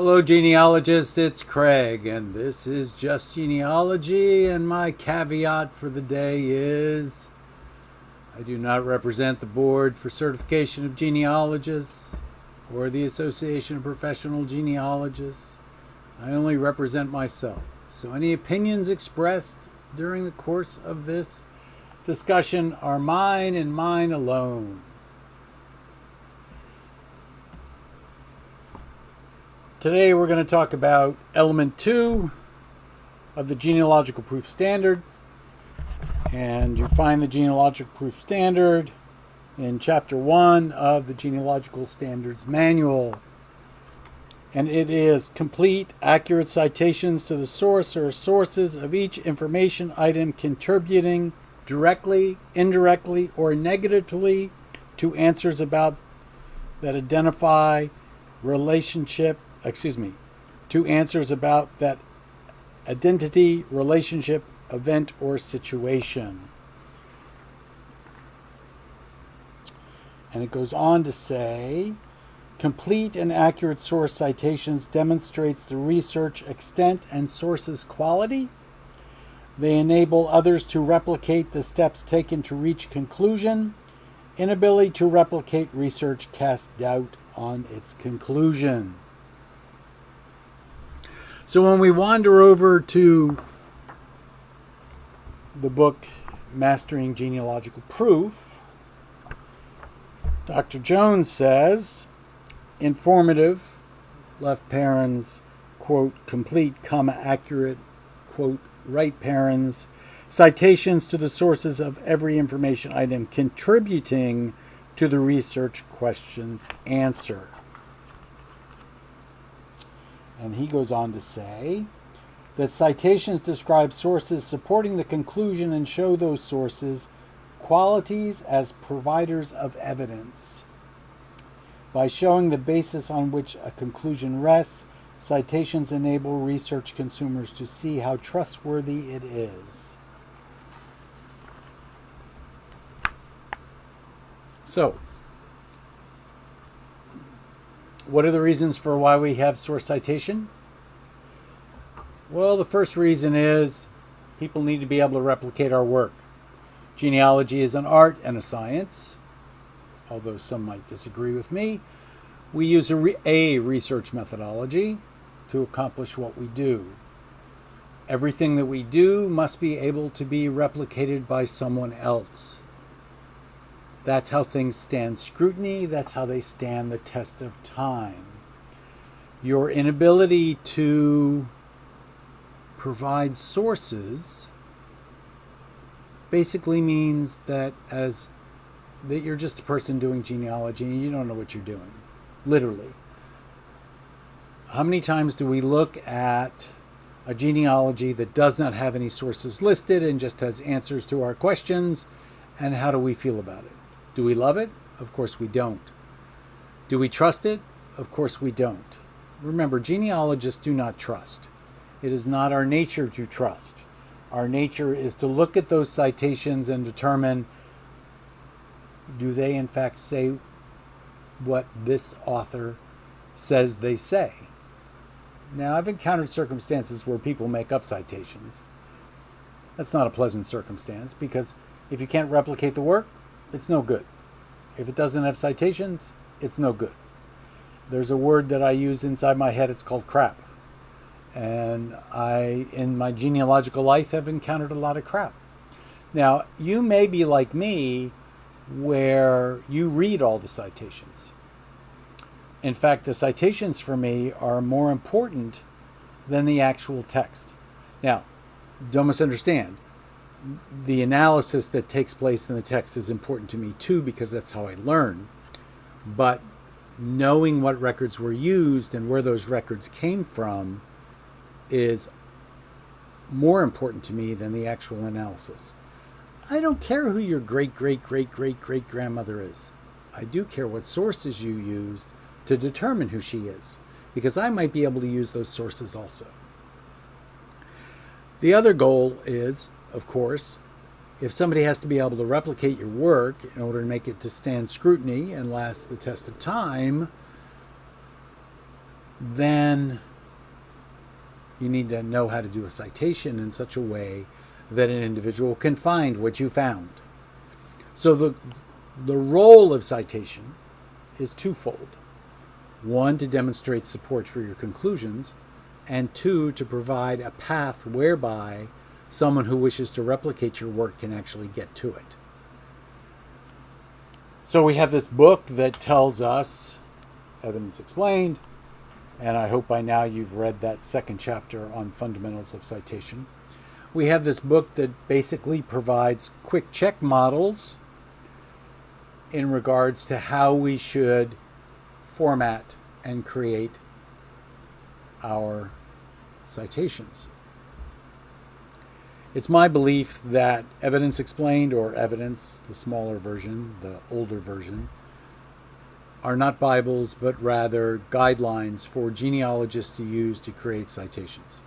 Hello, genealogists. It's Craig, and this is Just Genealogy. And my caveat for the day is I do not represent the Board for Certification of Genealogists or the Association of Professional Genealogists. I only represent myself. So any opinions expressed during the course of this discussion are mine and mine alone. Today we're going to talk about element 2 of the genealogical proof standard. And you find the genealogical proof standard in chapter 1 of the Genealogical Standards manual. And it is complete, accurate citations to the source or sources of each information item contributing directly, indirectly, or negatively to answers about that identify to answers about that identity, relationship, event, or situation. And it goes on to say, complete and accurate source citations demonstrates the research extent and source's quality. They enable others to replicate the steps taken to reach conclusion. Inability to replicate research casts doubt on its conclusion. So when we wander over to the book Mastering Genealogical Proof, Dr. Jones says, informative, left parens, quote, complete, comma, accurate, quote, right parens, citations to the sources of every information item contributing to the research question's answer. And he goes on to say that citations describe sources supporting the conclusion and show those sources qualities as providers of evidence. By showing the basis on which a conclusion rests, citations enable research consumers to see how trustworthy it is. So, what are the reasons for why we have source citation? Well, the first reason is people need to be able to replicate our work. Genealogy is an art and a science, although some might disagree with me. We use a research methodology to accomplish what we do. Everything that we do must be able to be replicated by someone else. That's how things stand scrutiny. That's how they stand the test of time. Your inability to provide sources basically means that you're just a person doing genealogy and you don't know what you're doing. Literally. How many times do we look at a genealogy that does not have any sources listed and just has answers to our questions, and how do we feel about it? Do we love it? Of course we don't. Do we trust it? Of course we don't. Remember, genealogists do not trust. It is not our nature to trust. Our nature is to look at those citations and determine, do they in fact say what this author says they say? Now, I've encountered circumstances where people make up citations. That's not a pleasant circumstance, because if you can't replicate the work, it's no good. If it doesn't have citations, it's no good. There's a word that I use inside my head, it's called crap. And I, in my genealogical life, have encountered a lot of crap. Now, you may be like me, where you read all the citations. In fact, the citations for me are more important than the actual text. Now, don't misunderstand. The analysis that takes place in the text is important to me too, because that's how I learn. But knowing what records were used and where those records came from is more important to me than the actual analysis. I don't care who your great-great-great-great-great-grandmother is. I do care what sources you used to determine who she is, because I might be able to use those sources also. The other goal is, of course, if somebody has to be able to replicate your work in order to make it to stand scrutiny and last the test of time, then you need to know how to do a citation in such a way that an individual can find what you found. So the role of citation is twofold. One, to demonstrate support for your conclusions, and two, to provide a path whereby someone who wishes to replicate your work can actually get to it. So we have this book that tells us, Evidence Explained, and I hope by now you've read that second chapter on fundamentals of citation. We have this book that basically provides quick check models in regards to how we should format and create our citations. It's my belief that Evidence Explained, or Evidence, the smaller version, the older version, are not Bibles, but rather guidelines for genealogists to use to create citations.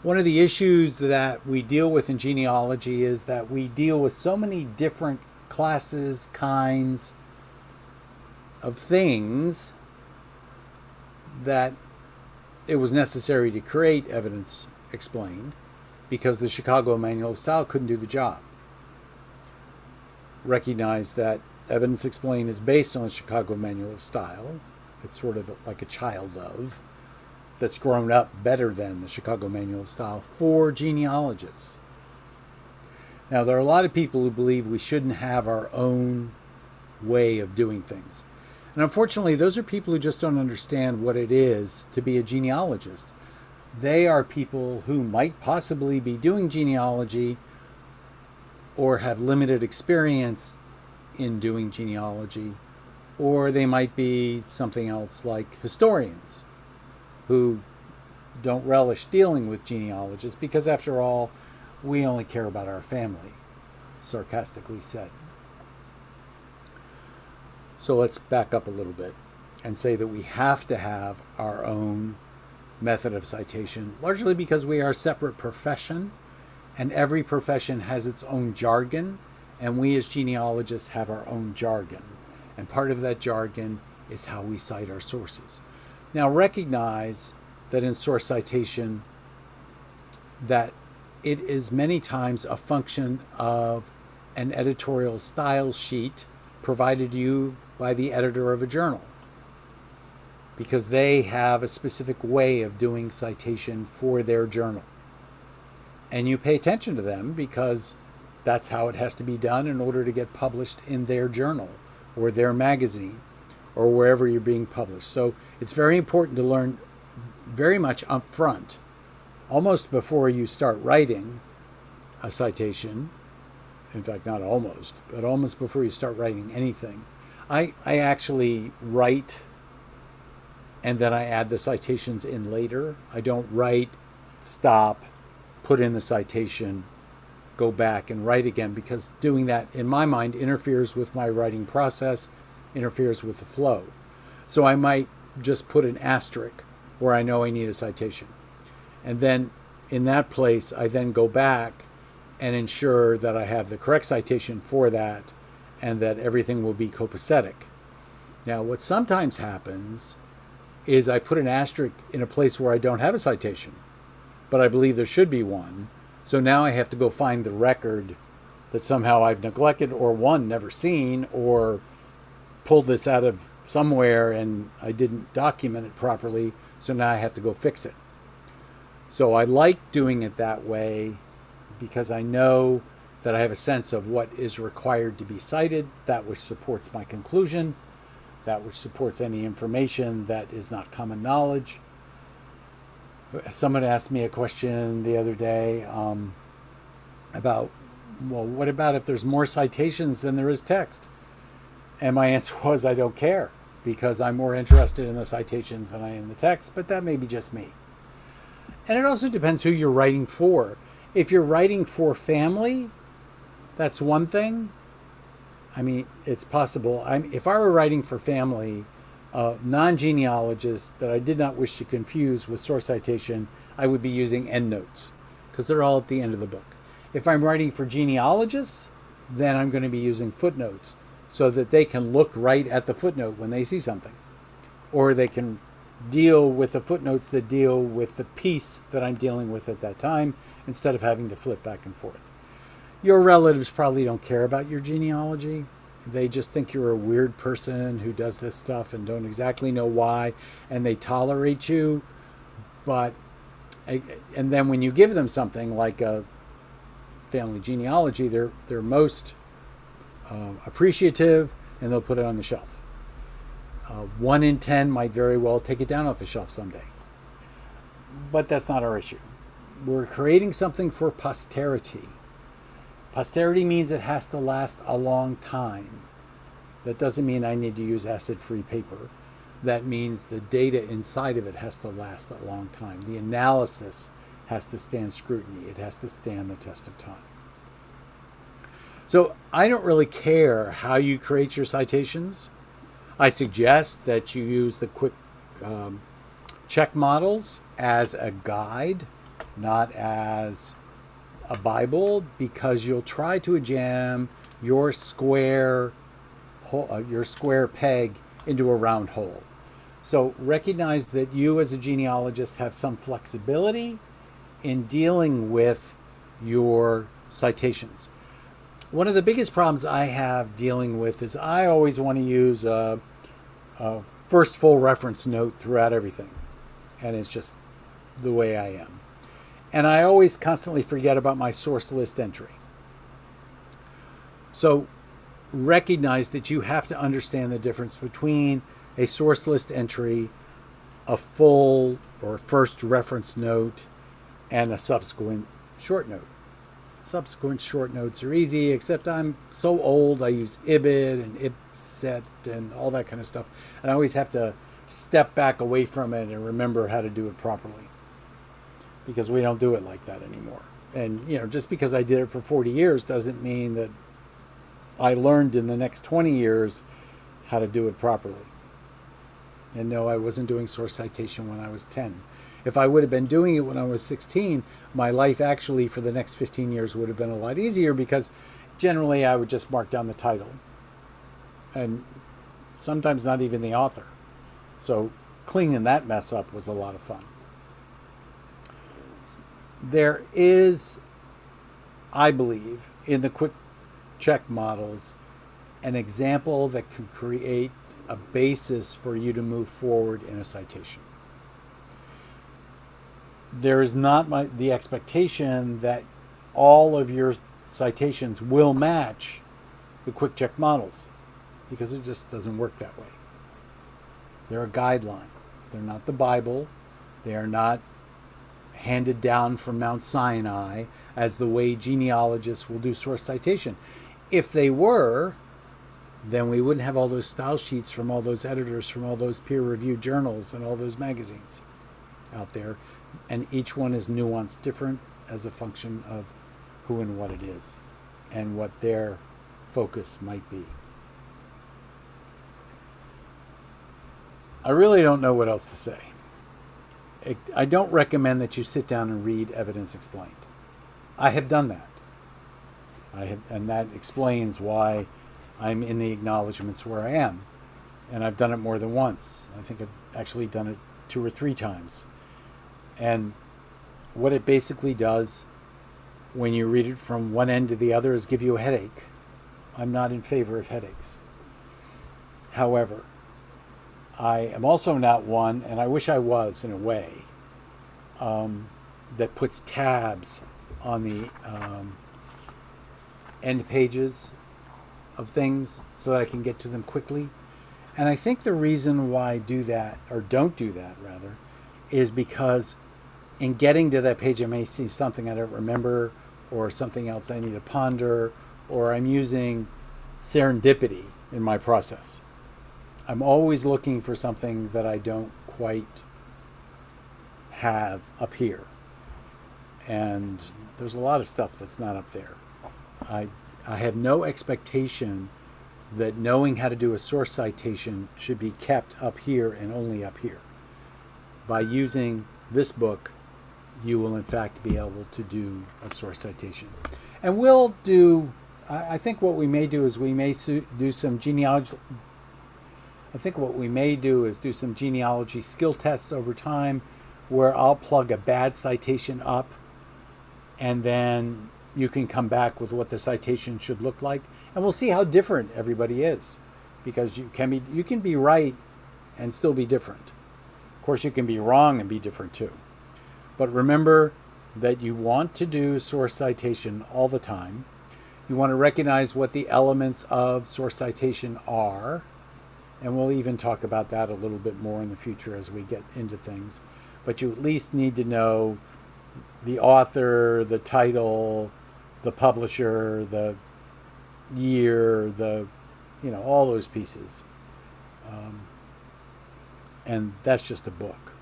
One of the issues that we deal with in genealogy is that we deal with so many different classes, kinds of things, that it was necessary to create Evidence Explained because the Chicago Manual of Style couldn't do the job. Recognize that Evidence Explained is based on the Chicago Manual of Style. It's sort of like a child of, that's grown up better than the Chicago Manual of Style for genealogists. Now, there are a lot of people who believe we shouldn't have our own way of doing things. And unfortunately, those are people who just don't understand what it is to be a genealogist. They are people who might possibly be doing genealogy or have limited experience in doing genealogy, or they might be something else like historians who don't relish dealing with genealogists because, after all, we only care about our family, sarcastically said. So let's back up a little bit and say that we have to have our own method of citation, largely because we are a separate profession, and every profession has its own jargon, and we as genealogists have our own jargon. And part of that jargon is how we cite our sources. Now, recognize that in source citation, that it is many times a function of an editorial style sheet provided you by the editor of a journal, because they have a specific way of doing citation for their journal. And you pay attention to them because that's how it has to be done in order to get published in their journal or their magazine or wherever you're being published. So it's very important to learn very much up front, almost before you start writing a citation. In fact, not almost, but almost before you start writing anything. I actually write and then I add the citations in later. I don't write, stop, put in the citation, go back and write again, because doing that, in my mind, interferes with my writing process, interferes with the flow. So I might just put an asterisk where I know I need a citation. And then in that place, I then go back and ensure that I have the correct citation for that and that everything will be copacetic. Now, what sometimes happens is I put an asterisk in a place where I don't have a citation, but I believe there should be one. So now I have to go find the record that somehow I've neglected, or one, never seen, or pulled this out of somewhere and I didn't document it properly, so now I have to go fix it. So I like doing it that way because I know that I have a sense of what is required to be cited, that which supports my conclusion, that which supports any information that is not common knowledge. Someone asked me a question the other day about, well, what about if there's more citations than there is text? And my answer was, I don't care, because I'm more interested in the citations than I am the text, but that may be just me. And it also depends who you're writing for. If you're writing for family, that's one thing. I mean, it's possible. If I were writing for family, non-genealogists that I did not wish to confuse with source citation, I would be using endnotes because they're all at the end of the book. If I'm writing for genealogists, then I'm going to be using footnotes so that they can look right at the footnote when they see something. Or they can deal with the footnotes that deal with the piece that I'm dealing with at that time instead of having to flip back and forth. Your relatives probably don't care about your genealogy. They just think you're a weird person who does this stuff and don't exactly know why, and they tolerate you. But, and then when you give them something like a family genealogy, they're most appreciative, and they'll put it on the shelf. 1 in 10 might very well take it down off the shelf someday. But that's not our issue. We're creating something for posterity. Posterity means it has to last a long time. That doesn't mean I need to use acid-free paper. That means the data inside of it has to last a long time. The analysis has to stand scrutiny. It has to stand the test of time. So I don't really care how you create your citations. I suggest that you use the quick check models as a guide, not as a Bible, because you'll try to jam your square peg into a round hole. So recognize that you as a genealogist have some flexibility in dealing with your citations. One of the biggest problems I have dealing with is I always want to use a first full reference note throughout everything. And it's just the way I am. And I always constantly forget about my source list entry. So recognize that you have to understand the difference between a source list entry, a full or first reference note, and a subsequent short note. Subsequent short notes are easy, except I'm so old I use IBID and IPSET and all that kind of stuff. And I always have to step back away from it and remember how to do it properly, because we don't do it like that anymore. And just because I did it for 40 years doesn't mean that I learned in the next 20 years how to do it properly. And no, I wasn't doing source citation when I was 10. If I would have been doing it when I was 16, my life actually for the next 15 years would have been a lot easier, because generally I would just mark down the title and sometimes not even the author. So cleaning that mess up was a lot of fun. There is, I believe, in the quick check models, an example that can create a basis for you to move forward in a citation. There is not the expectation that all of your citations will match the quick check models, because it just doesn't work that way. They're a guideline. They're not the Bible. They are not handed down from Mount Sinai as the way genealogists will do source citation. If they were, then we wouldn't have all those style sheets from all those editors, from all those peer-reviewed journals and all those magazines out there. And each one is nuanced different as a function of who and what it is and what their focus might be. I really don't know what else to say. I don't recommend that you sit down and read Evidence Explained. I have done that. And that explains why I'm in the acknowledgments where I am. And I've done it more than once. I think I've actually done it 2 or 3 times. And what it basically does when you read it from one end to the other is give you a headache. I'm not in favor of headaches. However, I am also not one, and I wish I was in a way, that puts tabs on the end pages of things so that I can get to them quickly. And I think the reason why I do that, or don't do that rather, is because in getting to that page I may see something I don't remember, or something else I need to ponder, or I'm using serendipity in my process. I'm always looking for something that I don't quite have up here. And there's a lot of stuff that's not up there. I have no expectation that knowing how to do a source citation should be kept up here and only up here. By using this book, you will in fact be able to do a source citation. And we'll do, I think what we may do is we may do some I think what we may do is do some genealogy skill tests over time where I'll plug a bad citation up and then you can come back with what the citation should look like, and we'll see how different everybody is, because you can be right and still be different. Of course, you can be wrong and be different too. But remember that you want to do source citation all the time. You want to recognize what the elements of source citation are, and we'll even talk about that a little bit more in the future as we get into things. But you at least need to know the author, the title, the publisher, the year, all those pieces. And that's just a book.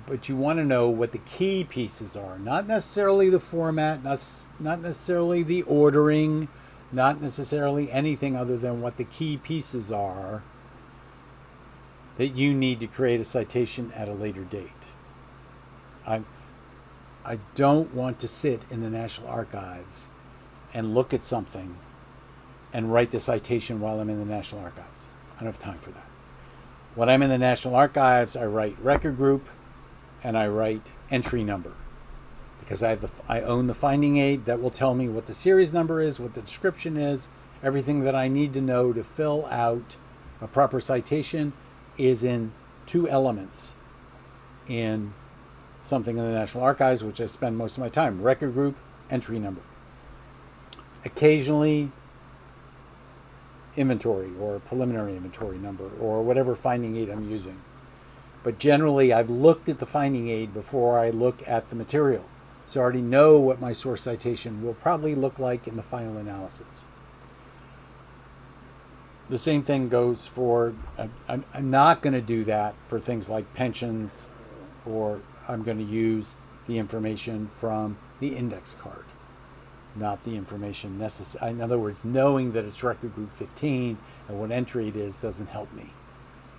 But you want to know what the key pieces are, not necessarily the format, not necessarily the ordering, not necessarily anything other than what the key pieces are that you need to create a citation at a later date. I don't want to sit in the National Archives and look at something and write the citation while I'm in the National Archives. I don't have time for that. When I'm in the National Archives, I write record group and I write entry number, because I own the finding aid that will tell me what the series number is, what the description is. Everything that I need to know to fill out a proper citation is in two elements in something in the National Archives, which I spend most of my time: record group, entry number. Occasionally inventory or preliminary inventory number or whatever finding aid I'm using. But generally I've looked at the finding aid before I look at the material. So I already know what my source citation will probably look like in the final analysis. The same thing goes for, I'm not going to do that for things like pensions, or I'm going to use the information from the index card, not the information necessary. In other words, knowing that it's record group 15 and what entry it is doesn't help me.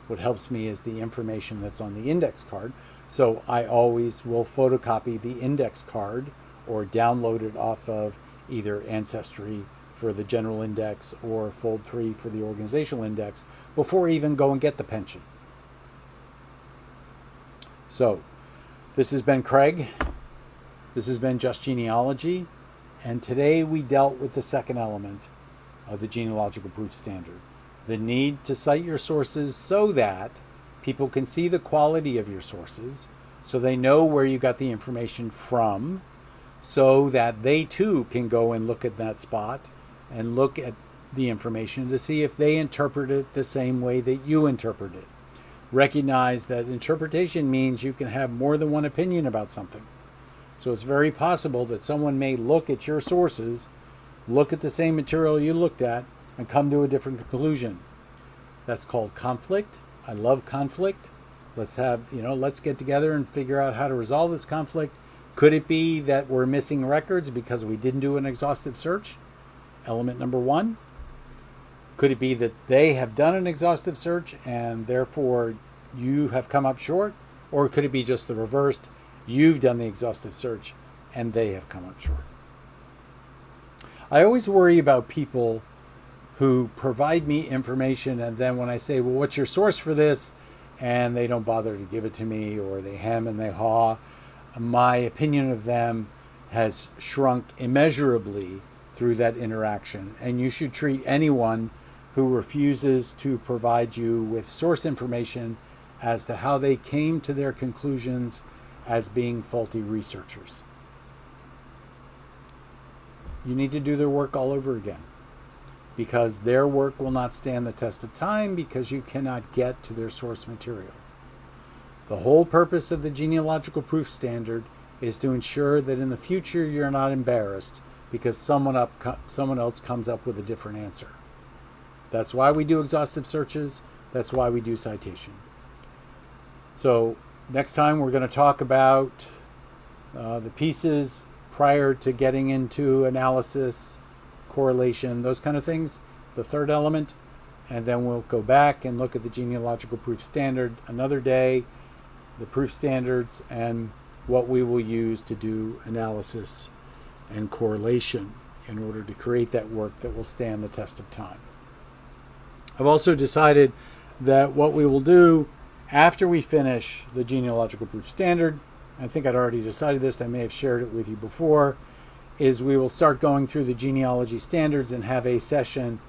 What helps me is the information that's on the index card. So I always will photocopy the index card or download it off of either Ancestry for the general index or Fold 3 for the organizational index before I even go and get the pension. So this has been Craig. This has been Just Genealogy. And today we dealt with the second element of the genealogical proof standard: the need to cite your sources so that people can see the quality of your sources, so they know where you got the information from, so that they too can go and look at that spot and look at the information to see if they interpret it the same way that you interpret it. Recognize that interpretation means you can have more than one opinion about something. So it's very possible that someone may look at your sources, look at the same material you looked at, and come to a different conclusion. That's called conflict. I love conflict. Let's get together and figure out how to resolve this conflict. Could it be that we're missing records because we didn't do an exhaustive search? Element number one. Could it be that they have done an exhaustive search and therefore you have come up short? Or could it be just the reverse? You've done the exhaustive search and they have come up short. I always worry about people who provide me information, and then when I say, well, what's your source for this? And they don't bother to give it to me, or they hem and they haw. My opinion of them has shrunk immeasurably through that interaction. And you should treat anyone who refuses to provide you with source information as to how they came to their conclusions as being faulty researchers. You need to do their work all over again, because their work will not stand the test of time because you cannot get to their source material. The whole purpose of the genealogical proof standard is to ensure that in the future you're not embarrassed because someone else comes up with a different answer. That's why we do exhaustive searches. That's why we do citation. So next time we're going to talk about the pieces prior to getting into analysis, correlation, those kind of things, the third element, and then we'll go back and look at the genealogical proof standard another day, the proof standards, and what we will use to do analysis and correlation in order to create that work that will stand the test of time. I've also decided that what we will do after we finish the genealogical proof standard, I think I'd already decided this, I may have shared it with you before, is we will start going through the genealogy standards and have a session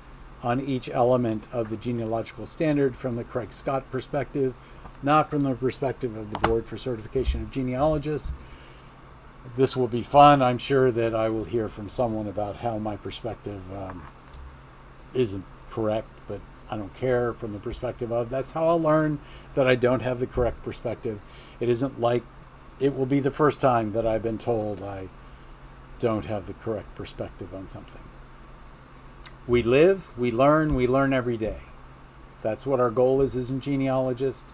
on each element of the genealogical standard from the Craig Scott perspective, not from the perspective of the Board for Certification of Genealogists. This will be fun. I'm sure that I will hear from someone about how my perspective isn't correct, but I don't care from the perspective of that's how I'll learn that I don't have the correct perspective. It isn't like it will be the first time that I've been told I don't have the correct perspective on something. We live, we learn every day. That's what our goal is as a genealogist,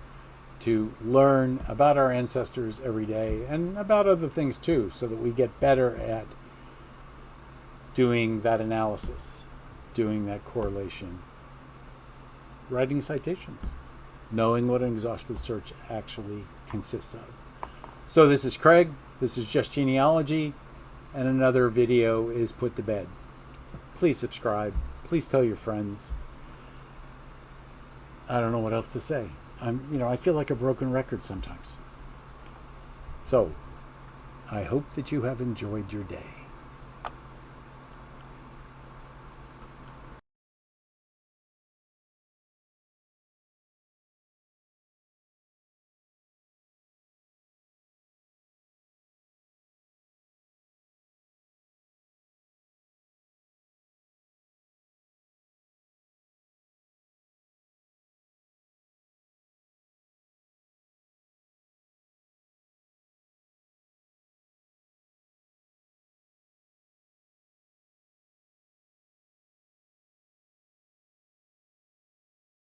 to learn about our ancestors every day and about other things too, so that we get better at doing that analysis, doing that correlation, writing citations, knowing what an exhaustive search actually consists of. So this is Craig, this is Just Genealogy, and another video is put to bed. Please subscribe, please tell your friends. I don't know what else to say. I feel like a broken record sometimes. So, I hope that you have enjoyed your day.